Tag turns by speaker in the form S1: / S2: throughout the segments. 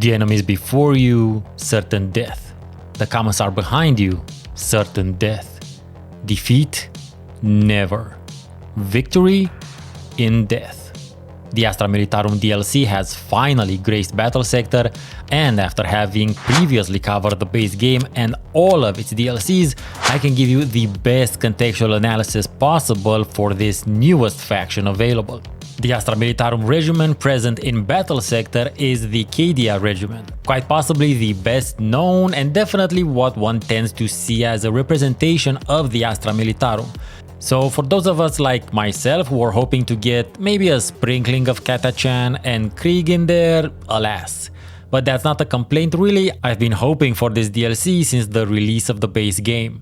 S1: The enemies before you, certain death. The Commissar behind you, certain death. Defeat, never. Victory, in death. The Astra Militarum DLC has finally graced Battlesector, and after having previously covered the base game and all of its DLCs, I can give you the best contextual analysis possible for this newest faction available. The Astra Militarum Regiment present in Battlesector is the Cadia Regiment, quite possibly the best known and definitely what one tends to see as a representation of the Astra Militarum. So for those of us like myself who are hoping to get maybe a sprinkling of Catachan and Krieg in there, alas. But that's not a complaint really, I've been hoping for this DLC since the release of the base game.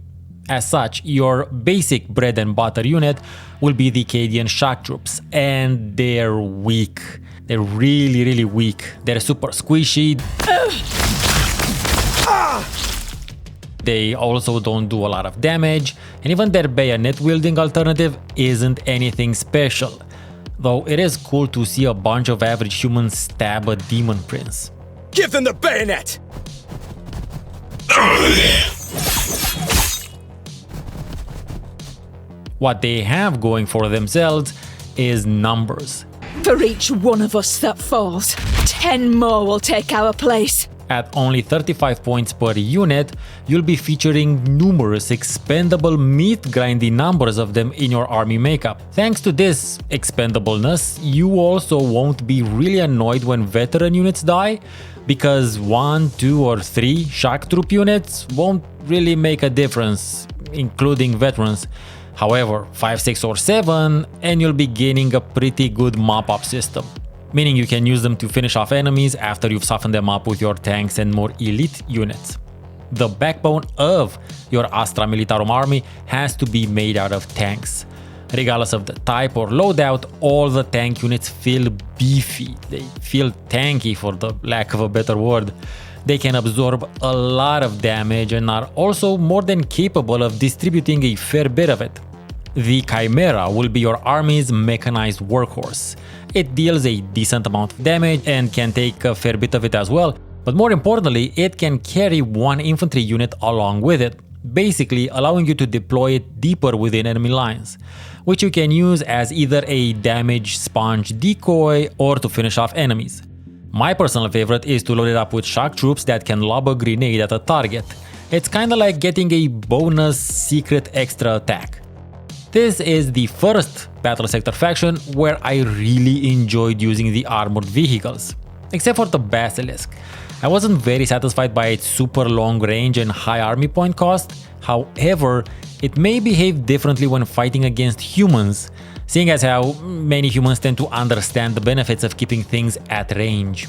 S1: As such, your basic bread and butter unit will be the Cadian shock troops, and they're weak. They're really weak. They're super squishy. They also don't do a lot of damage, and even their bayonet wielding alternative isn't anything special. Though it is cool to see a bunch of average humans stab a demon prince.
S2: Give them the bayonet!
S1: What they have going for themselves is numbers.
S3: For each one of us that falls, 10 more will take our place.
S1: At only 35 points per unit, you'll be featuring numerous expendable meat-grinding numbers of them in your army makeup. Thanks to this expendableness, you also won't be really annoyed when veteran units die, because 1, 2 or 3 shock troop units won't really make a difference, including veterans. However, 5, 6 or 7 and you'll be gaining a pretty good mop-up system. Meaning you can use them to finish off enemies after you've softened them up with your tanks and more elite units. The backbone of your Astra Militarum army has to be made out of tanks. Regardless of the type or loadout, all the tank units feel beefy. They feel tanky, for the lack of a better word. They can absorb a lot of damage and are also more than capable of distributing a fair bit of it. The Chimera will be your army's mechanized workhorse. It deals a decent amount of damage and can take a fair bit of it as well, but more importantly, it can carry one infantry unit along with it, basically allowing you to deploy it deeper within enemy lines, which you can use as either a damage sponge decoy or to finish off enemies. My personal favorite is to load it up with shock troops that can lob a grenade at a target. It's kinda like getting a bonus secret extra attack. This is the first Battlesector faction where I really enjoyed using the armored vehicles. Except for the Basilisk. I wasn't very satisfied by its super long range and high army point cost. However, it may behave differently when fighting against humans, seeing as how many humans tend to understand the benefits of keeping things at range.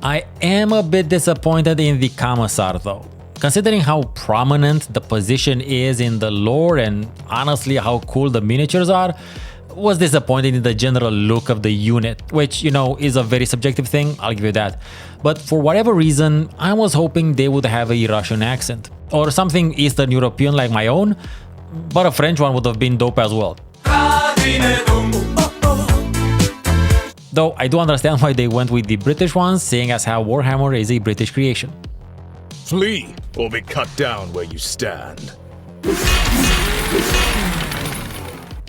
S1: I am a bit disappointed in the Commissar though. Considering how prominent the position is in the lore and honestly how cool the miniatures are, was disappointed in the general look of the unit, which, you know, is a very subjective thing, I'll give you that. But for whatever reason, I was hoping they would have a Russian accent, or something Eastern European like my own, but a French one would have been dope as well. Though I do understand why they went with the British ones, seeing as how Warhammer is a British creation.
S2: Flee, or be cut down where you stand.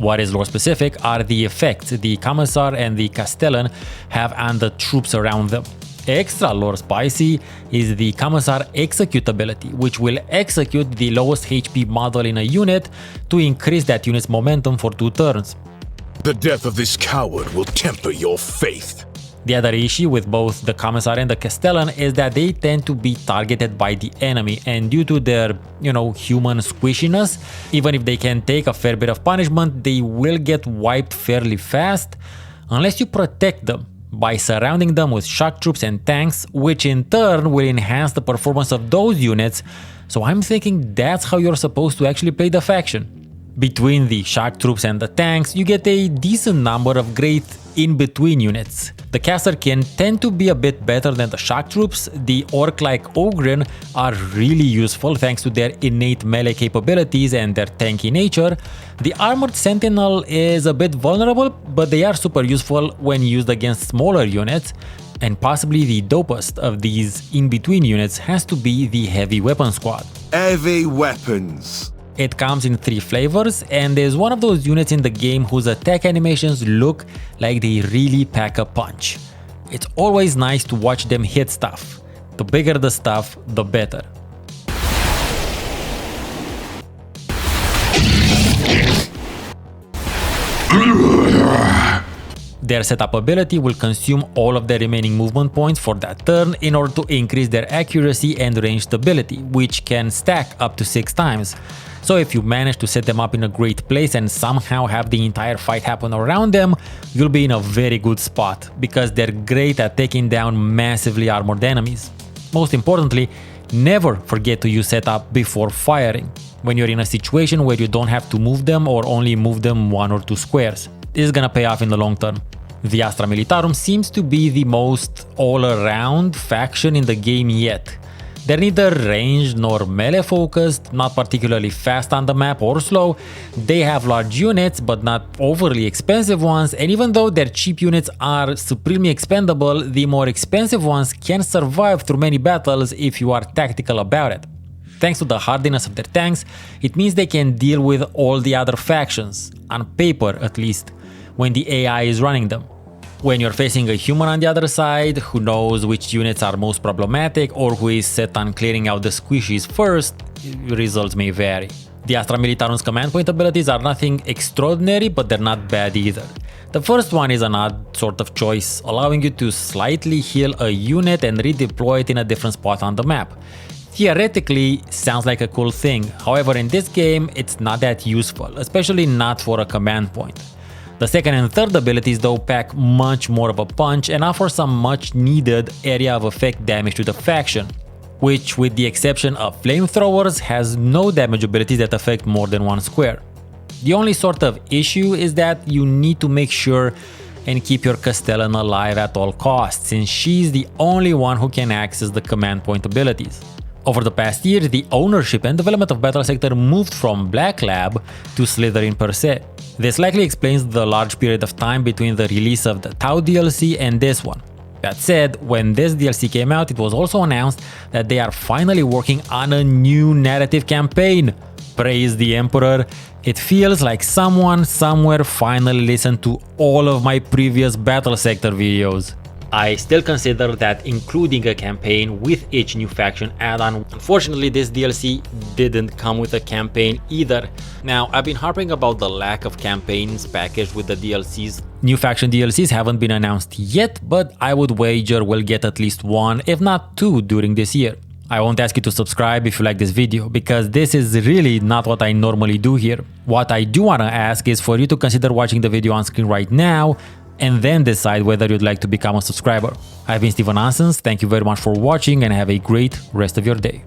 S1: What is lore specific are the effects the Commissar and the Castellan have on the troops around them. Extra lore spicy is the Commissar execute ability, which will execute the lowest HP model in a unit to increase that unit's momentum for 2 turns.
S2: The death of this coward will temper your faith.
S1: The other issue with both the Commissar and the Castellan is that they tend to be targeted by the enemy, and due to their, human squishiness, even if they can take a fair bit of punishment, they will get wiped fairly fast unless you protect them by surrounding them with shock troops and tanks, which in turn will enhance the performance of those units. So I'm thinking that's how you're supposed to actually play the faction. Between the shock troops and the tanks, you get a decent number of great in-between units. The caster can tend to be a bit better than the shock troops. The orc-like Ogren are really useful thanks to their innate melee capabilities and their tanky nature. The armored sentinel is a bit vulnerable, but they are super useful when used against smaller units. And possibly the dopest of these in-between units has to be the Heavy Weapon Squad.
S2: Heavy weapons.
S1: It comes in 3 flavors and is one of those units in the game whose attack animations look like they really pack a punch. It's always nice to watch them hit stuff. The bigger the stuff, the better. Their setup ability will consume all of their remaining movement points for that turn in order to increase their accuracy and range stability, which can stack up to 6 times. So if you manage to set them up in a great place and somehow have the entire fight happen around them, you'll be in a very good spot, because they're great at taking down massively armored enemies. Most importantly, never forget to use setup before firing, when you're in a situation where you don't have to move them or only move them 1 or 2 squares. This is gonna pay off in the long term. The Astra Militarum seems to be the most all-around faction in the game yet. They're neither ranged nor melee focused, not particularly fast on the map or slow. They have large units but not overly expensive ones, and even though their cheap units are supremely expendable, the more expensive ones can survive through many battles if you are tactical about it. Thanks to the hardiness of their tanks, it means they can deal with all the other factions, on paper at least, when the AI is running them. When you're facing a human on the other side, who knows which units are most problematic or who is set on clearing out the squishies first, results may vary. The Astra Militarum's command point abilities are nothing extraordinary, but they're not bad either. The first one is an odd sort of choice, allowing you to slightly heal a unit and redeploy it in a different spot on the map. Theoretically, sounds like a cool thing, however in this game it's not that useful, especially not for a command point. The second and third abilities though pack much more of a punch and offer some much needed area of effect damage to the faction, which with the exception of flamethrowers has no damage abilities that affect more than 1 square. The only sort of issue is that you need to make sure and keep your Castellan alive at all costs, since she's the only one who can access the command point abilities. Over the past year, the ownership and development of Battlesector moved from Black Lab to Slytherin per se. This likely explains the large period of time between the release of the Tau DLC and this one. That said, when this DLC came out, it was also announced that they are finally working on a new narrative campaign. Praise the Emperor. It feels like someone somewhere finally listened to all of my previous Battlesector videos. I still consider that including a campaign with each new faction add-on. Unfortunately, this DLC didn't come with a campaign either. Now, I've been harping about the lack of campaigns packaged with the DLCs. New faction DLCs haven't been announced yet, but I would wager we'll get at least 1, if not 2, during this year. I won't ask you to subscribe if you like this video, because this is really not what I normally do here. What I do want to ask is for you to consider watching the video on screen right now, and then decide whether you'd like to become a subscriber. I've been Steven Ansons, thank you very much for watching and have a great rest of your day.